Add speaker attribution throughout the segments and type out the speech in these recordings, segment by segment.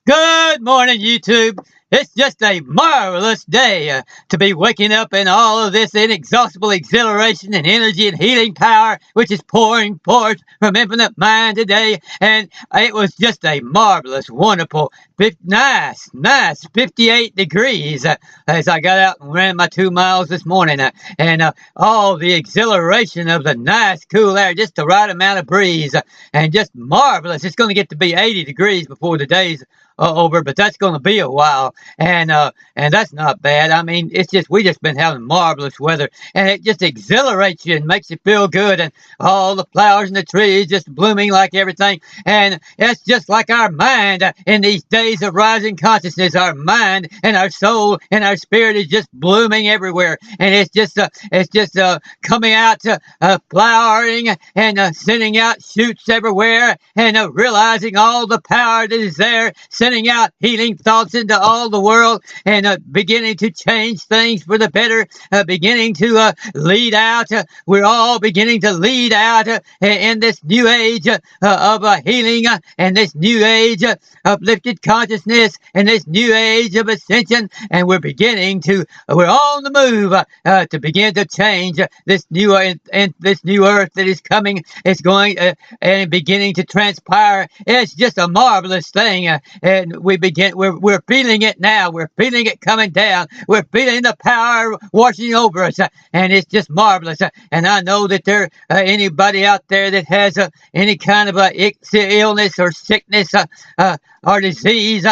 Speaker 1: Good morning, YouTube. It's just a marvelous day to be waking up in all of this inexhaustible exhilaration and energy and healing power, which is pouring forth from Infinite Mind today. And it was just a marvelous, wonderful, nice 58 degrees as I got out and ran my 2 miles this morning. And all the exhilaration of the nice, cool air, just the right amount of breeze, and just marvelous. It's going to get to be 80 degrees before the day's over, but that's going to be a while, and that's not bad. I mean, we just been having marvelous weather, and it just exhilarates you and makes you feel good, and all the flowers and the trees just blooming like everything, and it's just like our mind in these days of rising consciousness. Our mind and our soul and our spirit is just blooming everywhere, and it's just coming out, flowering and sending out shoots everywhere, and realizing all the power that is there, sending out healing thoughts into all the world, and beginning to change things for the better, beginning to lead out. We're all beginning to lead out in this new age of healing, and this new age of uplifted consciousness, and this new age of ascension, and we're on the move to begin to change this new this new earth that is coming. It's going and beginning to transpire. It's just a marvelous thing. And we're feeling it now. We're feeling it coming down. We're feeling the power washing over us, and it's just marvelous. And I know that there anybody out there that has any kind of illness or sickness or disease,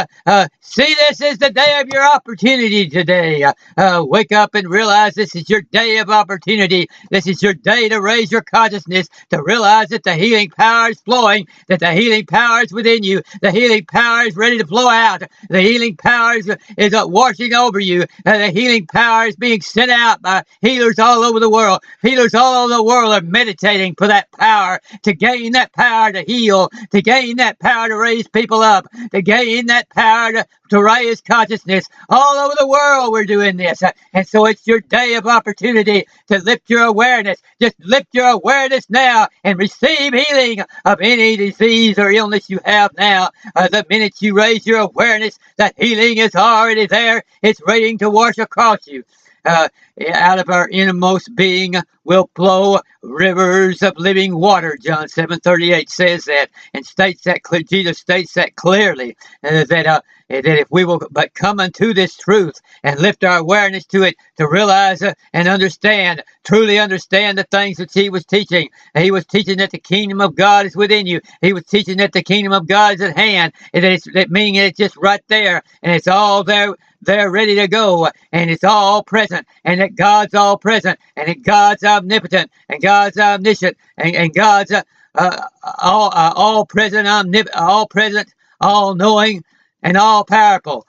Speaker 1: see this is the day of your opportunity today. Wake up and realize this is your day of opportunity. This is your day to raise your consciousness, to realize that the healing power is flowing, that the healing power is within you, the healing power is ready to flow out, the healing power is washing over you, the healing power is being sent out by healers all over the world. Healers all over the world are meditating for that power, to gain that power to heal, to gain that power to raise people up, to gain that power to raise consciousness. All over the world we're doing this, and so it's your day of opportunity to lift your awareness. Just lift your awareness now and receive healing of any disease or illness you have now. The minute you raise your awareness, that healing is already there. It's waiting to wash across you. Out of our innermost being will flow rivers of living water. John 7:38 says that, and states that Jesus states that clearly, that if we will but come unto this truth and lift our awareness to it, to realize and understand, truly understand the things that he was teaching. He was teaching that the kingdom of God is within you. He was teaching that the kingdom of God is at hand, and meaning it's just right there, and it's all there. They're ready to go, and it's all present, and that God's all present, and that God's omnipotent, and God's omniscient, and God's all present, all present, all knowing, and all powerful.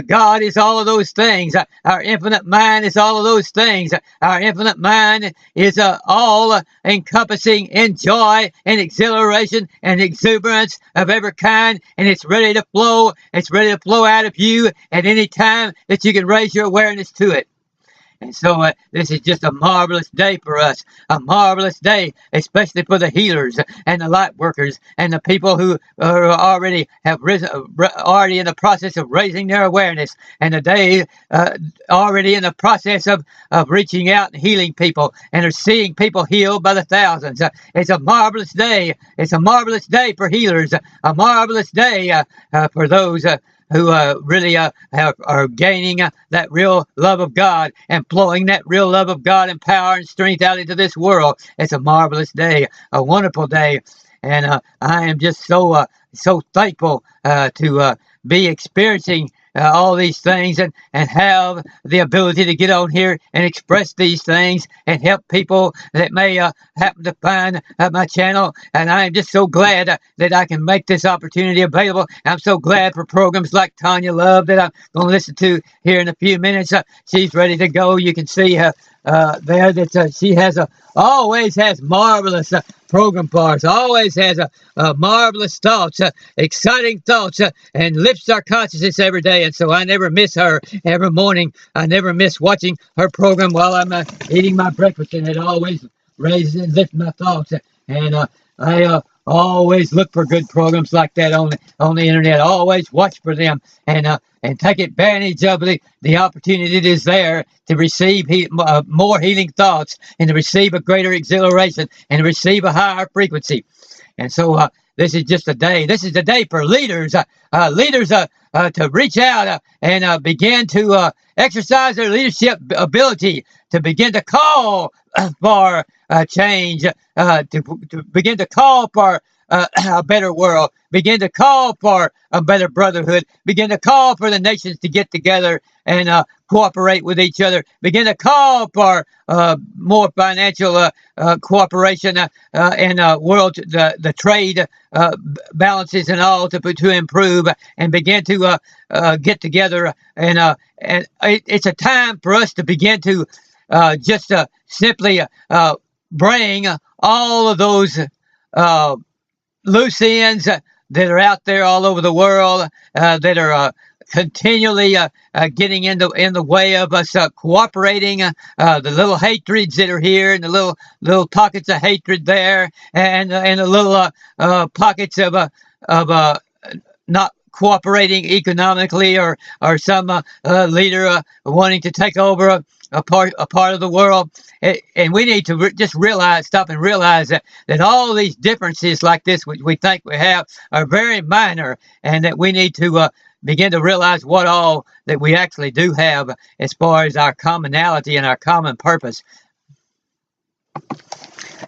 Speaker 1: God is all of those things. Our infinite mind is all of those things. Our infinite mind is all encompassing in joy and exhilaration and exuberance of every kind, and it's ready to flow. It's ready to flow out of you at any time that you can raise your awareness to it. And so this is just a marvelous day for us, a marvelous day, especially for the healers and the light workers and the people who already have risen, already in the process of raising their awareness, and the day already in the process of reaching out and healing people, and are seeing people healed by the thousands. It's a marvelous day. It's a marvelous day for healers, a marvelous day for those who really are gaining that real love of God and flowing that real love of God and power and strength out into this world. It's a marvelous day, a wonderful day, and I am just so thankful to be experiencing all these things and have the ability to get on here and express these things and help people that may happen to find my channel. And I am just so glad that I can make this opportunity available. I'm so glad for programs like Tanya Love that I'm going to listen to here in a few minutes. She's ready to go. You can see her there that she always has marvelous program for us, always has marvelous thoughts, exciting thoughts, and lifts our consciousness every day. And so I never miss her every morning. I never miss watching her program while I'm eating my breakfast, and it always raises and lifts my thoughts. And I Always look for good programs like that on the internet. Always watch for them and take advantage of the opportunity that is there to receive more healing thoughts and to receive a greater exhilaration and to receive a higher frequency. And so this is just a day. This is the day for leaders, to reach out and begin to exercise their leadership ability, to begin to call for change, to begin to call for a better world, begin to call for a better brotherhood, begin to call for the nations to get together and cooperate with each other, begin to call for more financial cooperation and world the trade balances and all to improve, and begin to get together and it's a time for us to begin to just simply bring all of those loose ends that are out there all over the world that are continually getting in the way of us cooperating, the little hatreds that are here and the little pockets of hatred there, and the little pockets of not cooperating economically, or some leader wanting to take over a part of the world. And we need to just stop and realize that all these differences like this, which we think we have, are very minor, and that we need to begin to realize what all that we actually do have as far as our commonality and our common purpose.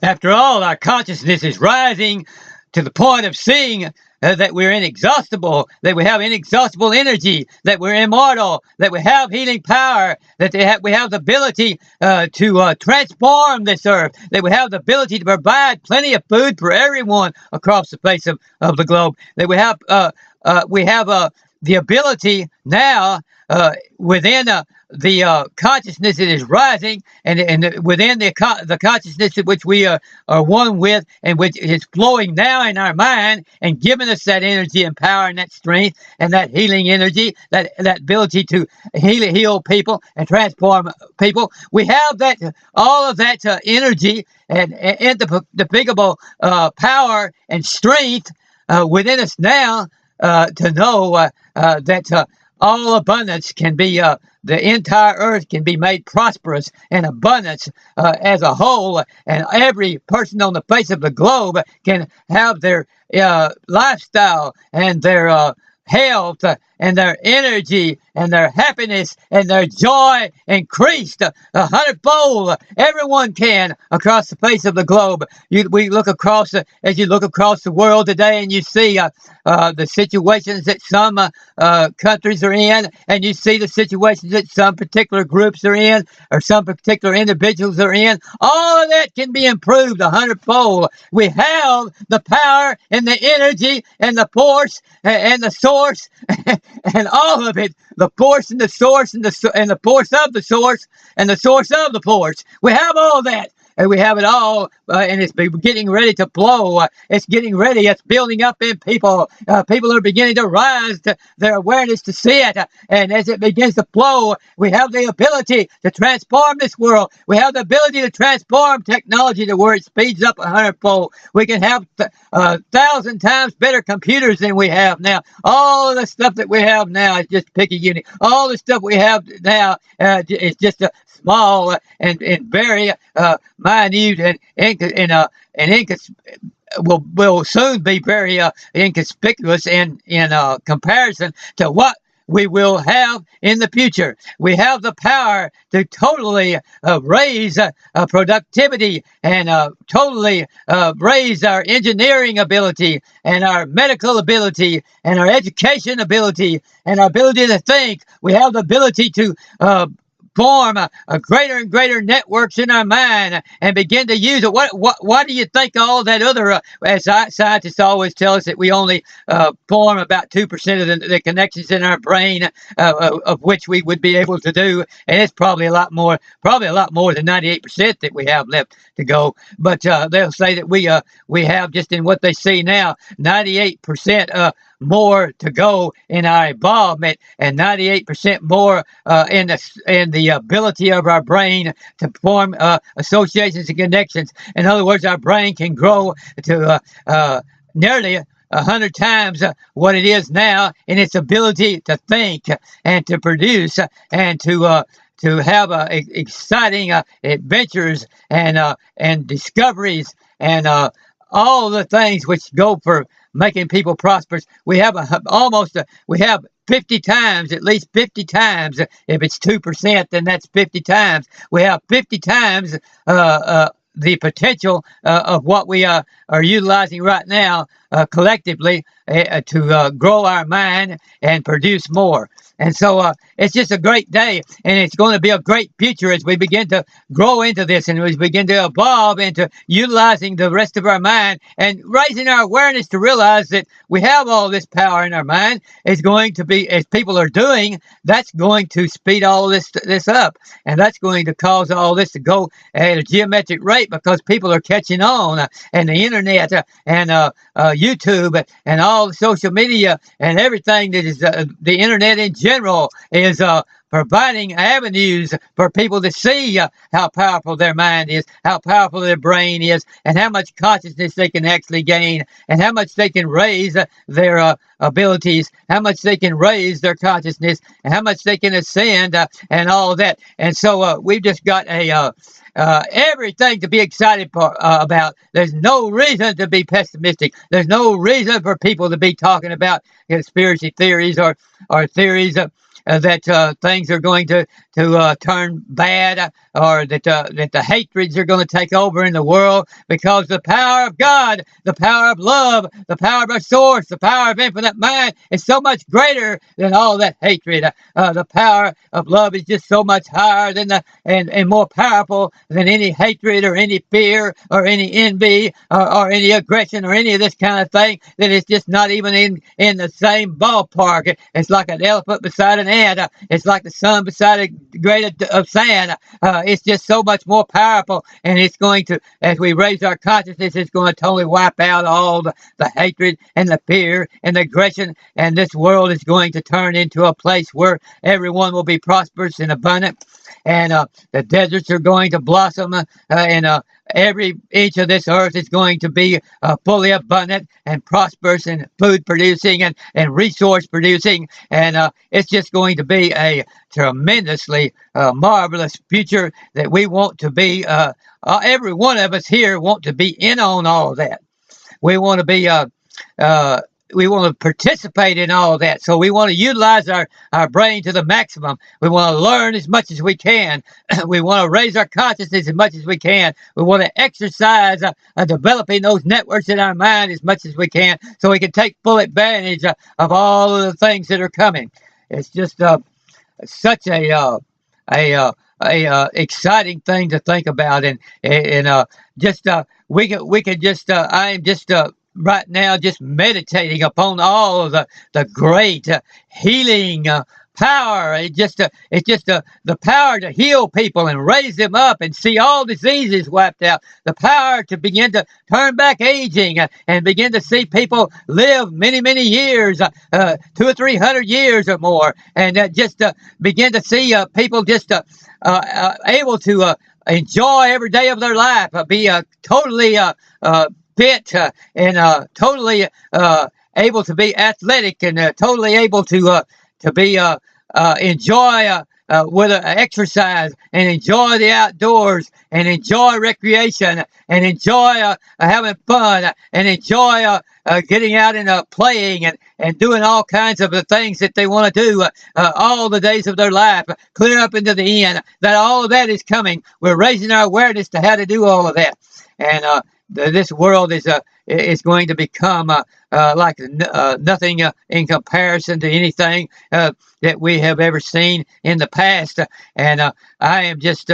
Speaker 1: After all, our consciousness is rising to the point of seeing that we're inexhaustible, that we have inexhaustible energy, that we're immortal, that we have healing power, that we have the ability to transform this earth, that we have the ability to provide plenty of food for everyone across the face of the globe, that we have the ability now within the consciousness that is rising, and within the consciousness which we are one with, and which is flowing now in our mind and giving us that energy and power and that strength and that healing energy, that ability to heal people and transform people. We have that, all of that energy and indefatigable power and strength within us now to know that all abundance can be, the entire earth can be made prosperous and abundance as a whole, and every person on the face of the globe can have their lifestyle and their health and their energy and their happiness and their joy increased 100-fold. Everyone can across the face of the globe. We look across, as you look across the world today, and you see the situations that some countries are in, and you see the situations that some particular groups are in, or some particular individuals are in. All of that can be improved 100-fold. We have the power and the energy and the force and the source and all of it, the force and the source and the force of the source and the source of the force. We have all that. And we have it all, and it's getting ready to blow. It's getting ready. It's building up in people. People are beginning to rise to their awareness to see it. And as it begins to flow, we have the ability to transform this world. We have the ability to transform technology to where it speeds up 100-fold. We can have 1,000 times better computers than we have now. All of the stuff that we have now is just pick a unit. All the stuff we have now is just a small and very minute and will soon be very inconspicuous in comparison to what we will have in the future. We have the power to totally raise productivity and totally raise our engineering ability and our medical ability and our education ability and our ability to think. We have the ability to form a greater and greater networks in our mind and begin to use it. Why do you think all that other, as scientists always tell us, that we only form about 2% of the connections in our brain, of which we would be able to do, and it's probably a lot more than 98% that we have left to go. But they'll say that we have, just in what they see now, 98% more to go in our involvement, and 98% more in the ability of our brain to form associations and connections. In other words, our brain can grow to nearly 100 times what it is now in its ability to think and to produce and to have exciting adventures and discoveries and all the things which go for making people prosperous. We have we have 50 times, at least 50 times. If it's 2%, then that's 50 times. We have 50 times the potential of what we are utilizing right now collectively to grow our mind and produce more. And so it's just a great day, and it's going to be a great future as we begin to grow into this and we begin to evolve into utilizing the rest of our mind and raising our awareness to realize that we have all this power in our mind. Is going to be, as people are doing, that's going to speed all this up, and that's going to cause all this to go at a geometric rate because people are catching on, and the internet and YouTube and all the social media and everything that is the internet in general is providing avenues for people to see how powerful their mind is, how powerful their brain is, and how much consciousness they can actually gain, and how much they can raise their abilities, how much they can raise their consciousness, and how much they can ascend, and all of that. And so we've just got everything to be excited about. There's no reason to be pessimistic. There's no reason for people to be talking about conspiracy theories or theories that things are going to turn bad, or that the hatreds are going to take over in the world, because the power of God, the power of love, the power of our source, the power of infinite mind is so much greater than all that hatred. The power of love is just so much higher than and more powerful than any hatred or any fear or any envy or any aggression or any of this kind of thing, that it's just not even in the same ballpark. It's like an elephant beside an ant. It's like the sun beside a grain of sand. It's just so much more powerful, and it's going to, as we raise our consciousness, it's going to totally wipe out all the hatred and the fear and the aggression, and this world is going to turn into a place where everyone will be prosperous and abundant, and the deserts are going to blossom, and every inch of this earth is going to be fully abundant and prosperous and food producing and resource producing, and it's just going to be a tremendously marvelous future that we want to be. Every one of us here want to be in on all of that. We want to be we want to participate in all of that. So we want to utilize our brain to the maximum. We want to learn as much as we can. We want to raise our consciousness as much as we can. We want to exercise developing those networks in our mind as much as we can, so we can take full advantage of all of the things that are coming. It's just such a exciting thing to think about, and just we could just I am just right now just meditating upon all of the great healing power. It's just the power to heal people and raise them up and see all diseases wiped out. The power to begin to turn back aging and begin to see people live many, many years, 200 or 300 years or more, and just begin to see people just able to enjoy every day of their life, be totally fit and totally able to be athletic and totally able to be enjoy with exercise and enjoy the outdoors and enjoy recreation and enjoy having fun and enjoy getting out and playing and doing all kinds of the things that they want to do all the days of their life, clear up into the end. That all of that is coming. We're raising our awareness to how to do all of that, and this world is going to become like nothing in comparison to anything that we have ever seen in the past. And I am just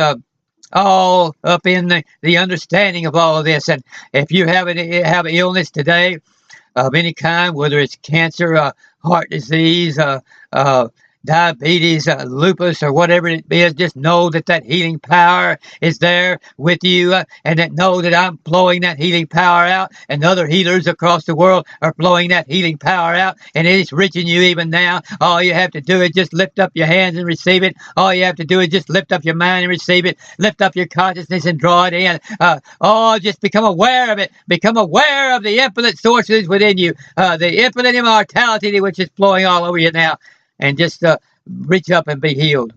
Speaker 1: all up in the understanding of all of this. And if you have an illness today of any kind, whether it's cancer, heart disease, diabetes, lupus, or whatever it is, just know that that healing power is there with you, and that know that I'm flowing that healing power out, and other healers across the world are flowing that healing power out, and it is reaching you even now. All you have to do is just lift up your hands and receive it. All you have to do is just lift up your mind and receive it. Lift up your consciousness and draw it in. Just become aware of it. Become aware of the infinite sources within you, the infinite immortality which is flowing all over you now, and just reach up and be healed.